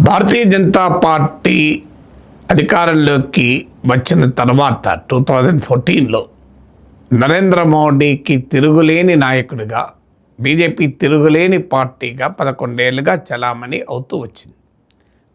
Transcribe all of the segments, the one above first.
Bharatiya Janata party అధికారంలోకి వచ్చిన తర్వాత 2014లో నరేంద్ర మోడీకి తిరుగులేని నాయకుడిగా, బీజేపీ తిరుగులేని పార్టీగా 11 ఏళ్ళుగా చలామణి అవుతూ వచ్చింది.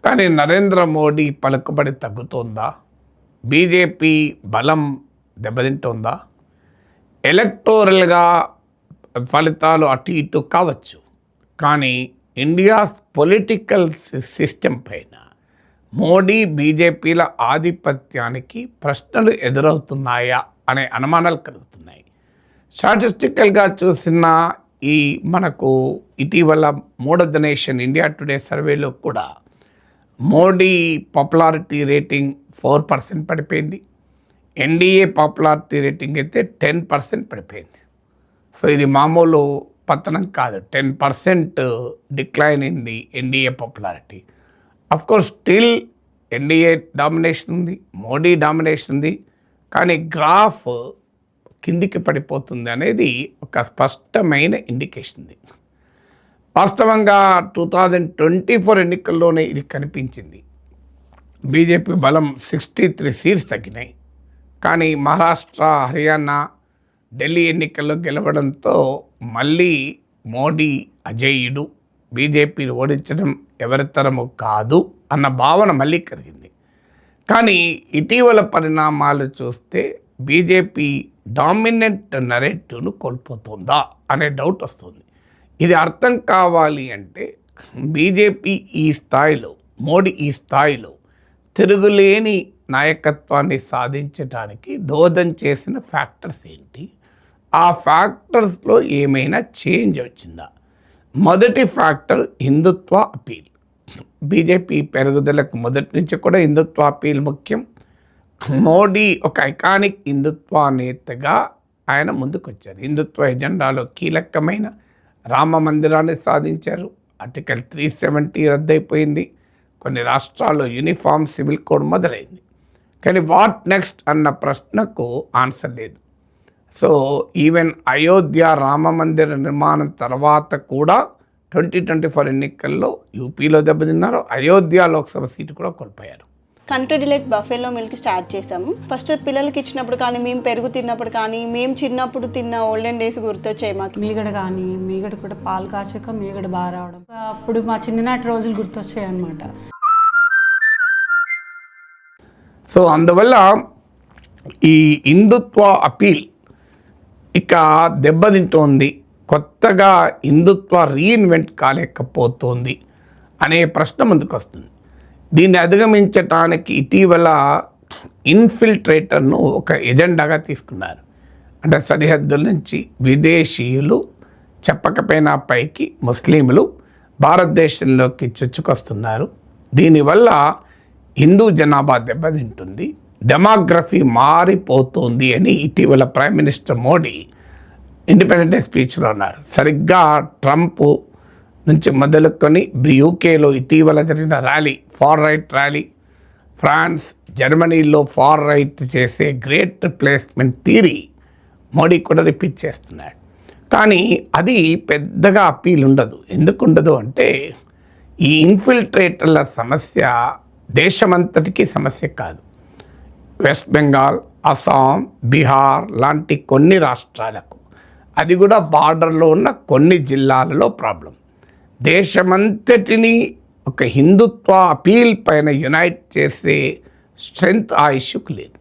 కానీ నరేంద్ర మోడీ పలుకుబడి తగ్గుతోందా? బీజేపీ బలం దెబ్బతింటోందా? ఎలక్టోరల్గా ఫలితాలు అటు ఇటు కావచ్చు, కానీ ఇండియా పొలిటికల్ సిస్టమ్ పైన మోడీ బీజేపీల ఆధిపత్యానికి ప్రశ్నలు ఎదురవుతున్నాయా అనే అనుమానాలు కలుగుతున్నాయి. స్టాటిస్టికల్గా చూసిన ఈ మనకు ఇటీవల mode of the nation India today సర్వేలో కూడా మోడీ పాపులారిటీ రేటింగ్ 4% పడిపోయింది. ఎన్డీఏ పాపులారిటీ రేటింగ్ అయితే 10% పడిపోయింది. సో ఇది మామూలు పతనం కాదు. 10% decline in the NDA popularity. Of course still NDA domination ఉంది, మోడీ డామినేషన్ ఉంది, కానీ గ్రాఫ్ కిందికి పడిపోతుంది అనేది ఒక స్పష్టమైన ఇండికేషన్ ఉంది. వాస్తవంగా 2024 ఎన్నికల్లోనే ఇది కనిపించింది. బీజేపీ బలం 63 సీట్స్ తగ్గినాయి. కానీ మహారాష్ట్ర, హర్యానా, ఢిల్లీ ఎన్నికల్లో గెలవడంతో మళ్ళీ మోడీ అజేయుడు, బీజేపీని ఓడించడం ఎవరితరము కాదు అన్న భావన మళ్ళీ కలిగింది. కానీ ఇటీవల పరిణామాలు చూస్తే బీజేపీ డామినెంట్ నరేటివ్ను కోల్పోతుందా అనే డౌట్ వస్తుంది. ఇది అర్థం కావాలి అంటే బీజేపీ ఈ స్థాయిలో, మోడీ ఈ స్థాయిలో తిరుగులేని నాయకత్వాన్ని సాధించడానికి దోహదం చేసిన ఫ్యాక్టర్స్ ఏంటి? ఆ ఫ్యాక్టర్స్లో ఏమైనా చేంజ్ వచ్చిందా? మొదటి ఫ్యాక్టర్ హిందుత్వ అపీల్. బీజేపీ పెరుగుదలకు మొదటి నుంచి కూడా హిందుత్వ అపీల్ ముఖ్యం. మోడీ ఒక ఐకానిక్ హిందుత్వ నేతగా ఆయన ముందుకొచ్చారు. హిందుత్వ ఎజెండాలో కీలకమైన రామ మందిరాన్ని సాధించారు. ఆర్టికల్ 370 రద్దయిపోయింది. కొన్ని రాష్ట్రాల్లో యూనిఫామ్ సివిల్ కోడ్ మొదలైంది. కానీ వాట్ నెక్స్ట్ అన్న ప్రశ్నకు ఆన్సర్ లేదు. సో ఈవెన్ అయోధ్య రామ మందిర నిర్మాణం తర్వాత కూడా 2024 ఎన్నికల్లో యూపీలో దెబ్బతిన్నారు. అయోధ్య లోక్సభ సీటు కూడా కోల్పోయారు. Country delight buffalo milk start చేసాము. ఫస్ట్ పిల్లలకి ఇచ్చినప్పుడు కానీ, మేము పెరుగు తిన్నప్పుడు కానీ, మేము చిన్నప్పుడు తిన్న ఓల్డెన్ డేస్ గుర్తొచ్చాయి మాకు. మీగడ కూడా పాలు కాచాక మీగడ బాగా రావడం, అప్పుడు మా చిన్ననాటి రోజులు గుర్తొచ్చాయి అన్నమాట. సో అందువల్ల ఈ హిందుత్వ అపీల్ ఇక దెబ్బతింటోంది. కొత్తగా హిందుత్వ రీఇన్వెంట్ కాలేకపోతోంది అనే ప్రశ్న ముందుకు వస్తుంది. దీన్ని అధిగమించటానికి ఇటీవల ఇన్ఫిల్ట్రేటర్ను ఒక ఎజెండాగా తీసుకున్నారు. అంటే సరిహద్దుల నుంచి విదేశీయులు, చెప్పకపోయినా పైకి ముస్లింలు భారతదేశంలోకి చొచ్చుకొస్తున్నారు. దీనివల్ల హిందూ జనాభా దెబ్బతింటుంది, డెమోగ్రఫీ మారిపోతుంది అని ఇటీవల prime minister Modi independence day స్పీచ్లో అన్నారు. సరిగ్గా ట్రంప్ నుంచి మొదలుకొని యూకేలో ఇటీవల జరిగిన rally, far right rally, France, జర్మనీలో ఫార్ రైట్ చేసే గ్రేట్ రిప్లేస్మెంట్ థియరీ మోడీ కూడా రిపీట్ చేస్తున్నాడు. కానీ అది పెద్దగా అప్పీల్ ఉండదు. ఎందుకు ఉండదు అంటే ఈ ఇన్ఫిల్ట్రేటర్ల సమస్య దేశమంతటికీ సమస్య కాదు. వెస్ట్ బెంగాల్, అస్సాం, బీహార్ లాంటి కొన్ని రాష్ట్రాలకు, అది కూడా బార్డర్లో ఉన్న కొన్ని జిల్లాలలో ప్రాబ్లం. దేశమంతటినీ ఒక హిందుత్వ అపీల్ పైన యునైట్ చేసే స్ట్రెంగ్త్ ఆ ఇష్యూకి లేదు.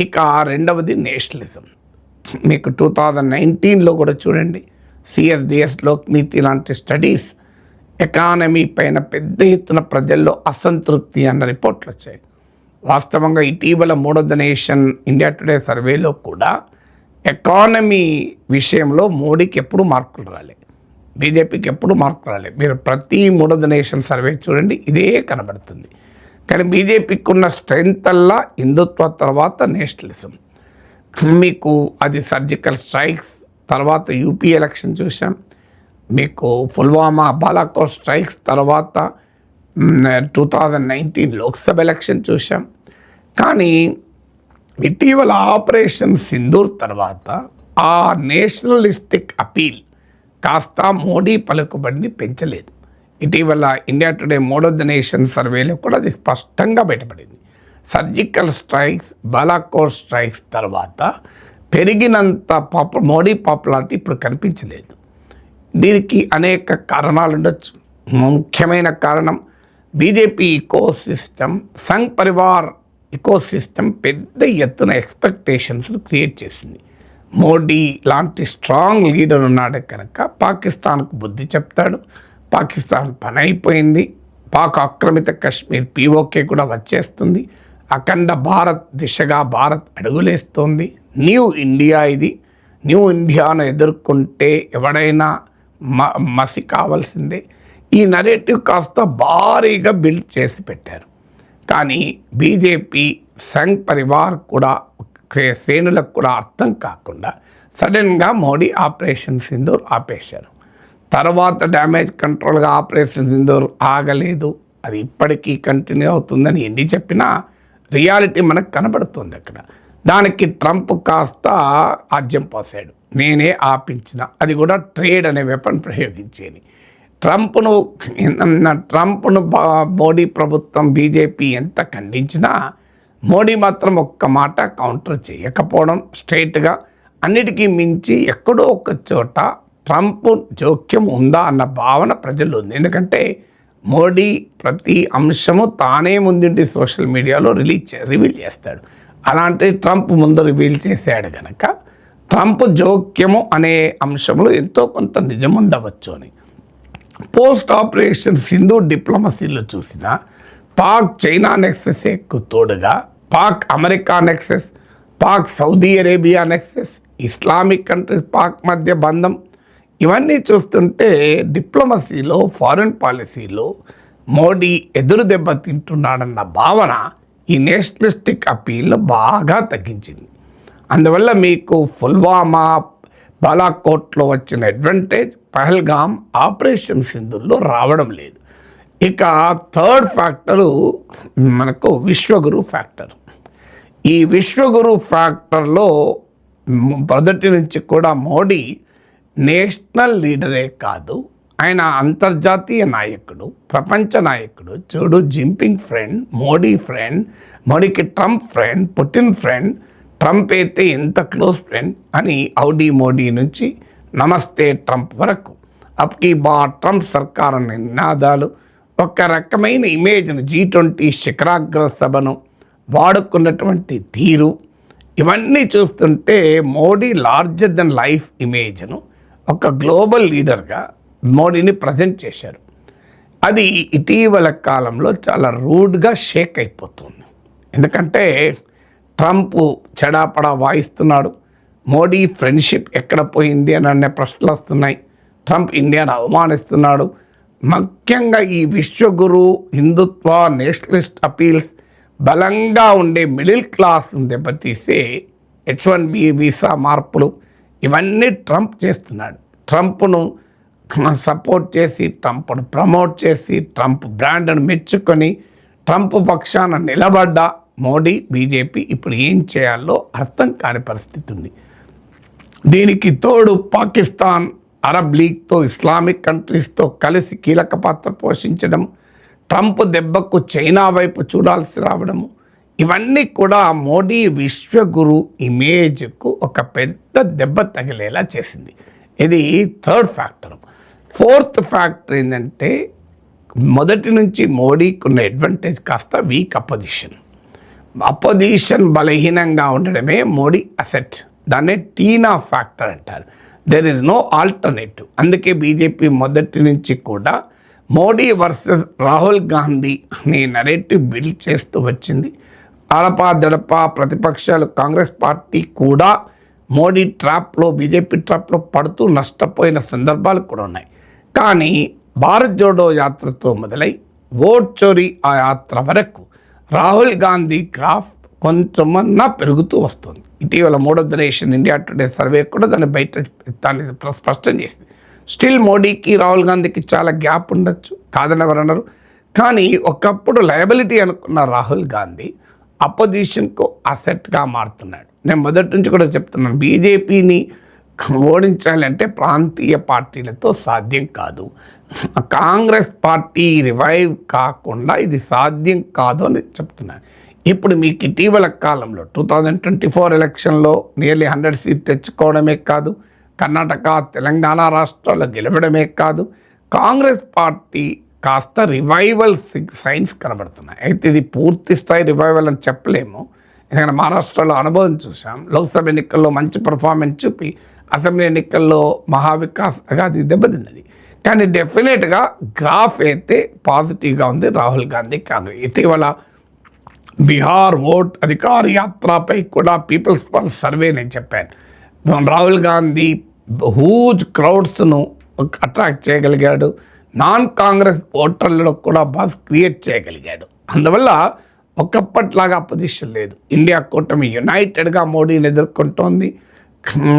ఇక రెండవది నేషనలిజం. మీకు 2019లో కూడా చూడండి, సిఎస్డిఎస్ లోక్నీతి లాంటి స్టడీస్ ఎకానమీ పైన పెద్ద ఎత్తున ప్రజల్లో అసంతృప్తి అన్న రిపోర్ట్లు వచ్చాయి. వాస్తవంగా ఇటీవల mode of the nation India today సర్వేలో కూడా ఎకానమీ విషయంలో మోడీకి ఎప్పుడు మార్కులు రాలేదు, బీజేపీకి ఎప్పుడు మార్కులు రాలేదు. మీరు ప్రతి mode of the nation survey చూడండి, ఇదే కనబడుతుంది. కానీ బీజేపీకి ఉన్న స్ట్రెంగ్త్ అల్లా హిందుత్వ తర్వాత నేషనలిజం. మీకు అది సర్జికల్ స్ట్రైక్స్ తర్వాత యూపీ ఎలక్షన్ చూసాం, మీకు పుల్వామా, బాలాకోట్ స్ట్రైక్స్ తర్వాత 2019 లోక్సభ ఎలక్షన్ చూసాం. కానీ ఇటీవల ఆపరేషన్ సింధూర్ తర్వాత ఆ నేషనలిస్టిక్ అపీల్ కాస్త మోడీ పలుకుబడిని పెంచలేదు. ఇటీవల India today mode of the nation సర్వేలో కూడా అది స్పష్టంగా బయటపడింది. సర్జికల్ స్ట్రైక్స్, బాలాకోట్ స్ట్రైక్స్ తర్వాత పెరిగినంత మోడీ పాపులారిటీ ఇప్పుడు కనిపించలేదు. దీనికి అనేక కారణాలు ఉండొచ్చు. ముఖ్యమైన కారణం BJP eco system, Sangh Parivar eco system పెద్ద ఎత్తున ఎక్స్పెక్టేషన్స్ క్రియేట్ చేసింది. మోడీ లాంటి స్ట్రాంగ్ లీడర్ ఉన్నాడు కనుక పాకిస్తాన్కు బుద్ధి చెప్తాడు, పాకిస్తాన్ పని అయిపోయింది, పాక్ ఆక్రమిత కశ్మీర్ పీఓకే కూడా వచ్చేస్తుంది, అఖండ భారత్ దిశగా భారత్ అడుగులేస్తోంది, న్యూ ఇండియా ఇది, న్యూ ఇండియాను ఎదుర్కొంటే ఎవడైనా మసి కావాల్సిందే. ఈ నరేటివ్ కాస్త భారీగా బిల్డ్ చేసి పెట్టారు. కానీ బీజేపీ, సంఘ్ పరివార్ కూడా శ్రేణులకు కూడా అర్థం కాకుండా సడన్గా మోడీ ఆపరేషన్ సింధూర్ ఆపేశారు. తర్వాత డ్యామేజ్ కంట్రోల్గా ఆపరేషన్ సింధూర్ ఆగలేదు, అది ఇప్పటికీ కంటిన్యూ అవుతుందని ఎన్ని చెప్పినా రియాలిటీ మనకు కనబడుతుంది అక్కడ. దానికి ట్రంప్ కాస్త ఆజ్యం పోసాడు, నేనే ఆపించిన, అది కూడా ట్రేడ్ అనే వెపన్ ప్రయోగించేది. ట్రంప్ను మోడీ ప్రభుత్వం బీజేపీ ఎంత ఖండించినా మోడీ మాత్రం ఒక్క మాట కౌంటర్ చేయకపోవడం, స్ట్రైట్గా అన్నిటికీ మించి ఎక్కడో ఒక చోట ట్రంప్ జోక్యం ఉందా అన్న భావన ప్రజల్లో ఉంది. ఎందుకంటే మోడీ ప్రతి అంశము తానే ముందుండి సోషల్ మీడియాలో రివీల్ చేస్తాడు. అలాంటి ట్రంప్ ముందు రివీల్ చేశాడు కనుక ట్రంప్ జోక్యము అనే అంశంలో ఎంతో కొంత నిజం ఉండవచ్చు అని. పోస్ట్ ఆపరేషన్ సింధూర్ డిప్లొమసీలో చూసినా పాక్ చైనా నెక్సెస్ ఎక్కువ తోడుగా Pak America nexus, Pak Saudi Arabia nexus, Islamic countries Pak మధ్య బంధం, ఇవన్నీ చూస్తుంటే డిప్లొమసీలో, ఫారిన్ పాలసీలో మోడీ ఎదురు దెబ్బ తింటున్నాడన్న భావన ఈ నేషనలిస్టిక్ అపీల్ను బాగా తగ్గించింది. అందువల్ల మీకు పుల్వామా, బాలాకోట్లో వచ్చిన అడ్వాంటేజ్ పహల్గామ్ ఆపరేషన్ సింధూర్లో రావడం లేదు. ఇక థర్డ్ ఫ్యాక్టరు మనకు విశ్వగురు ఫ్యాక్టర్. ఈ విశ్వగురు ఫ్యాక్టర్లో మొదటి నుంచి కూడా మోడీ నేషనల్ లీడరే కాదు, ఆయన అంతర్జాతీయ నాయకుడు, ప్రపంచ నాయకుడు. చూడు, జింపింగ్ ఫ్రెండ్, మోడీ ఫ్రెండ్, మోడీకి Trump friend, Putin friend, Trump అయితే ఎంత క్లోజ్ ఫ్రెండ్ అని ఔడీ మోడీ నుంచి నమస్తే ట్రంప్ వరకు అప్కి బార్ ట్రంప్ సర్కార్ అనే నినాదాలు, ఒక రకమైన ఇమేజ్ను G20 శిఖరాగ్ర సభను వాడుకున్నటువంటి తీరు, ఇవన్నీ చూస్తుంటే మోడీ లార్జర్ దెన్ లైఫ్ ఇమేజ్ను ఒక గ్లోబల్ లీడర్గా మోడీని ప్రజెంట్ చేశారు. అది ఇటీవల కాలంలో చాలా రూడ్గా షేక్ అయిపోతుంది. ఎందుకంటే ట్రంప్ చెడాపడా వాయిస్తున్నాడు, మోడీ ఫ్రెండ్షిప్ ఎక్కడ పోయింది అని అనే ప్రశ్నలు వస్తున్నాయి, ట్రంప్ ఇండియాను అవమానిస్తున్నాడు. ముఖ్యంగా ఈ విశ్వగురు, హిందుత్వ, నేషనలిస్ట్ అపీల్స్ బలంగా ఉండే మిడిల్ క్లాస్ దెబ్బతీసే H1B వీసా మార్పులు, ఇవన్నీ ట్రంప్ చేస్తున్నాడు. ట్రంప్ను సపోర్ట్ చేసి, ట్రంప్ను ప్రమోట్ చేసి, ట్రంప్ బ్రాండ్ను మెచ్చుకొని ట్రంప్ పక్షాన నిలబడ్డ మోడీ, బీజేపీ ఇప్పుడు ఏం చేయాలో అర్థం కాని పరిస్థితి ఉంది. దీనికి తోడు పాకిస్తాన్ అరబ్ లీగ్తో, ఇస్లామిక్ కంట్రీస్తో కలిసి కీలక పాత్ర పోషించడం, ట్రంప్ దెబ్బకు చైనా వైపు చూడాల్సి రావడము, ఇవన్నీ కూడా మోడీ విశ్వగురు ఇమేజ్కు ఒక పెద్ద దెబ్బ తగిలేలా చేసింది. ఇది థర్డ్ ఫ్యాక్టర్. ఫోర్త్ ఫ్యాక్టర్ ఏంటంటే మొదటి నుంచి మోడీకి ఉన్న అడ్వాంటేజ్ కాస్త వీక్ అపోజిషన్ బలహీనంగా ఉండడమే మోడీ అసెట్. దాన్నే టీనా ఫ్యాక్టర్ అంటారు. There is no alternative. అందుకే బీజేపీ మొదటి నుంచి కూడా మోడీ వర్సెస్ రాహుల్ గాంధీ అనే నరేటివ్ బిల్డ్ చేస్తూ వచ్చింది. అడపా ప్రతిపక్షాలు, కాంగ్రెస్ పార్టీ కూడా మోడీ ట్రాప్లో, బీజేపీ ట్రాప్లో పడుతూ నష్టపోయిన సందర్భాలు కూడా ఉన్నాయి. కానీ భారత్ జోడో యాత్రతో మొదలై ఓట్ చోరీ ఆ యాత్ర వరకు రాహుల్ గాంధీ గ్రాఫ్ కొంచెమన్నా పెరుగుతూ వస్తుంది. ఇటీవల mode of the nation India today survey కూడా దాన్ని స్పష్టం చేసింది. స్టిల్ మోడీకి, రాహుల్ గాంధీకి చాలా గ్యాప్ ఉండొచ్చు, కాదని ఎవరు అన్నారు. కానీ ఒకప్పుడు లయబిలిటీ అనుకున్న రాహుల్ గాంధీ అపోజిషన్కు అసెట్గా మారుతున్నాడు. నేను మొదటి నుంచి కూడా చెప్తున్నాను, బీజేపీని ఓడించాలంటే ప్రాంతీయ పార్టీలతో సాధ్యం కాదు. కాంగ్రెస్ పార్టీ రివైవ్ కాకుండా ఇది సాధ్యం కాదు అని చెప్తున్నాను. ఇప్పుడు మీకు ఇటీవల కాలంలో 2024 ఎలక్షన్లో నియర్లీ 100 సీట్లు తెచ్చుకోవడమే కాదు, కర్ణాటక, తెలంగాణ రాష్ట్రాల్లో గెలవడమే కాదు, కాంగ్రెస్ పార్టీ కాస్త రివైవల్ సైన్స్ కనబడుతున్నాయి. అయితే ఇది పూర్తి స్థాయి రివైవల్ అని చెప్పలేము, ఎందుకంటే మహారాష్ట్రలో అనుభవం చూసాం. లోక్సభ ఎన్నికల్లో మంచి పర్ఫార్మెన్స్ చూపి అసెంబ్లీ ఎన్నికల్లో మహావికాస్గా అది దెబ్బతిన్నది. కానీ డెఫినెట్గా గ్రాఫ్ అయితే పాజిటివ్గా ఉంది రాహుల్ గాంధీ కాంగ్రెస్. ఇటీవల బీహార్ ఓట్ అధికార యాత్రపై కూడా పీపుల్స్ పల్స్ సర్వే నేను చెప్పాను. రాహుల్ గాంధీ హ్యూజ్ క్రౌడ్స్ను అట్రాక్ట్ చేయగలిగాడు, నాన్ కాంగ్రెస్ ఓటర్లలో కూడా బస్ క్రియేట్ చేయగలిగాడు. అందువల్ల ఒకప్పట్లాగా అపోజిషన్ లేదు. ఇండియా కూటమి యునైటెడ్గా మోడీని ఎదుర్కొంటోంది.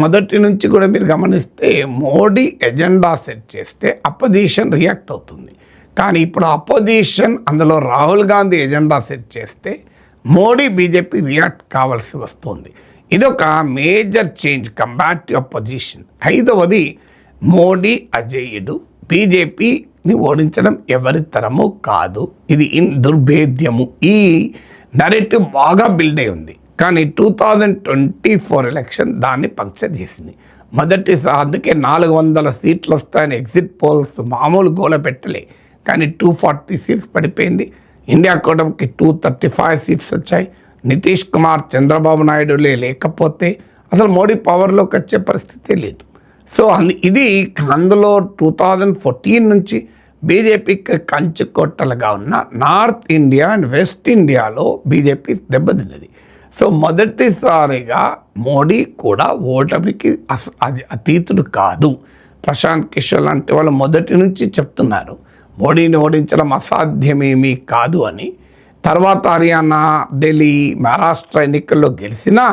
మొదటి నుంచి కూడా మీరు గమనిస్తే మోడీ ఎజెండా సెట్ చేస్తే అపోజిషన్ రియాక్ట్ అవుతుంది. కానీ ఇప్పుడు అపోజిషన్ అందులో రాహుల్ గాంధీ ఎజెండా సెట్ చేస్తే మోడీ బీజేపీ రియాక్ట్ కావాల్సి వస్తుంది. ఇది ఒక మేజర్ చేంజ్ కంబాట్ అపోజిషన్. ఐదవది, మోడీ అజేయుడు, బీజేపీని ఓడించడం ఎవరి తరము కాదు. ఇది దుర్భేద్యము. ఈ నరేటివ్ బాగా బిల్డ్ అయి ఉంది. కానీ 2024 ఎలక్షన్ దాన్ని పంక్చర్ చేసింది. అందుకే 400 సీట్లు వస్తాయని ఎగ్జిట్ పోల్స్ మామూలు గోల పెట్టలే, కానీ 240 సీట్స్ పడిపోయింది. ఇండియా కూటమికి 235 సీట్స్ వచ్చాయి. నితీష్ కుమార్, చంద్రబాబు నాయుడులే లేకపోతే అసలు మోడీ పవర్లోకి వచ్చే పరిస్థితి లేదు. సో ఇది అందులో 2014 నుంచి బీజేపీకి కంచు కొట్టలుగా ఉన్న నార్త్ ఇండియా అండ్ వెస్ట్ ఇండియాలో బీజేపీ దెబ్బతిన్నది. సో మొదటిసారిగా మోడీ కూడా ఓటమికి అతీతుడు కాదు. ప్రశాంత్ కిషోర్ లాంటి వాళ్ళు మొదటి నుంచి చెప్తున్నారు మోడీని ఓడించడం అసాధ్యమేమీ కాదు అని. తర్వాత హర్యానా, ఢిల్లీ, మహారాష్ట్ర ఎన్నికల్లో గెలిచినా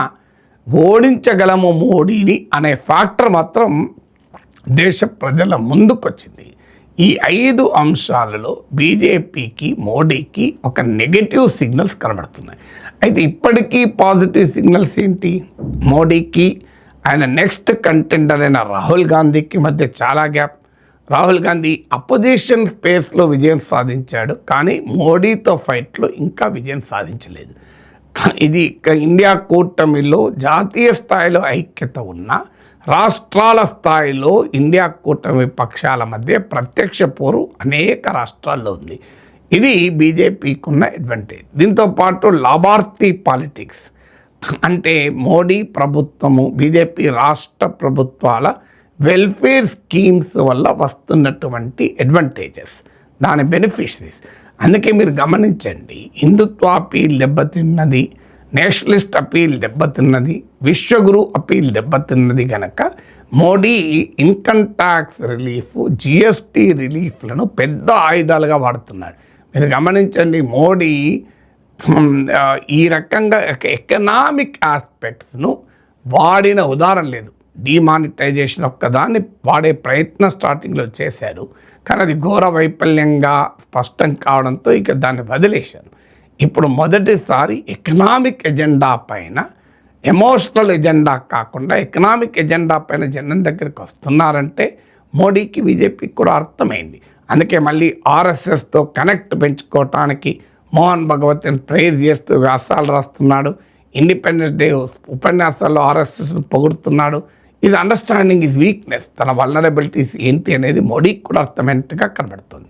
ఓడించగలము మోడీని అనే ఫ్యాక్టర్ మాత్రం దేశ ప్రజల ముందుకొచ్చింది. ఈ 5 అంశాలలో బీజేపీకి, మోడీకి ఒక నెగటివ్ సిగ్నల్స్ కనబడుతున్నాయి. అయితే ఇప్పటికీ పాజిటివ్ సిగ్నల్స్ ఏంటి? మోడీకి ఆయన నెక్స్ట్ కంటెండర్ అయిన రాహుల్ గాంధీకి మధ్య చాలా గ్యాప్. రాహుల్ గాంధీ అపోజిషన్ స్పేస్లో విజయం సాధించాడు, కానీ మోడీతో ఫైట్లో ఇంకా విజయం సాధించలేదు. ఇది ఇండియా కూటమిలో జాతీయ స్థాయిలో ఐక్యత ఉన్న, రాష్ట్రాల స్థాయిలో ఇండియా కూటమి పక్షాల మధ్య ప్రత్యక్ష పోరు అనేక రాష్ట్రాల్లో ఉంది. ఇది బీజేపీకి ఉన్న అడ్వాంటేజ్. దీంతోపాటు లాభార్థి పాలిటిక్స్ అంటే మోడీ ప్రభుత్వము, బీజేపీ రాష్ట్ర ప్రభుత్వాల వెల్ఫేర్ స్కీమ్స్ వల్ల వస్తున్నటువంటి అడ్వాంటేజెస్, దాని బెనిఫిషరీస్. అందుకే మీరు గమనించండి, హిందుత్వ అపీల్ దెబ్బతిన్నది, నేషనలిస్ట్ అపీల్ దెబ్బతిన్నది, విశ్వగురు అపీల్ దెబ్బతిన్నది. కనుక Modi income tax relief, GST రిలీఫ్లను పెద్ద ఆయుధాలుగా వాడుతున్నాడు. మీరు గమనించండి, మోడీ ఈ రకంగా ఎకనామిక్ ఆస్పెక్ట్స్ను వాడిన ఉదాహరణ లేదు. డిమానిటైజేషన్ ఒక్కదాన్ని వాడే ప్రయత్నం స్టార్టింగ్లో చేశారు, కానీ అది ఘోర వైఫల్యంగా స్పష్టం కావడంతో ఇక దాన్ని వదిలేశారు. ఇప్పుడు మొదటిసారి ఎకనామిక్ ఎజెండా పైన, ఎమోషనల్ ఎజెండా కాకుండా ఎకనామిక్ ఎజెండా పైన జనం దగ్గరికి వస్తున్నారంటే మోడీకి, బీజేపీకి కూడా అర్థమైంది. అందుకే మళ్ళీ ఆర్ఎస్ఎస్తో కనెక్ట్ పెంచుకోవటానికి మోహన్ భగవత్ని ప్రైజ్ చేస్తూ వ్యాసాలు రాస్తున్నాడు. ఇండిపెండెన్స్ డే ఉపన్యాసాల్లో ఆర్ఎస్ఎస్ను పొగుడుతున్నాడు. ఇది అండర్స్టాండింగ్ ఈజ్ వీక్నెస్. తన వల్నరబిలిటీస్ ఏంటి అనేది మోడీకి కూడా అర్థమైనట్టుగా కనబడుతుంది.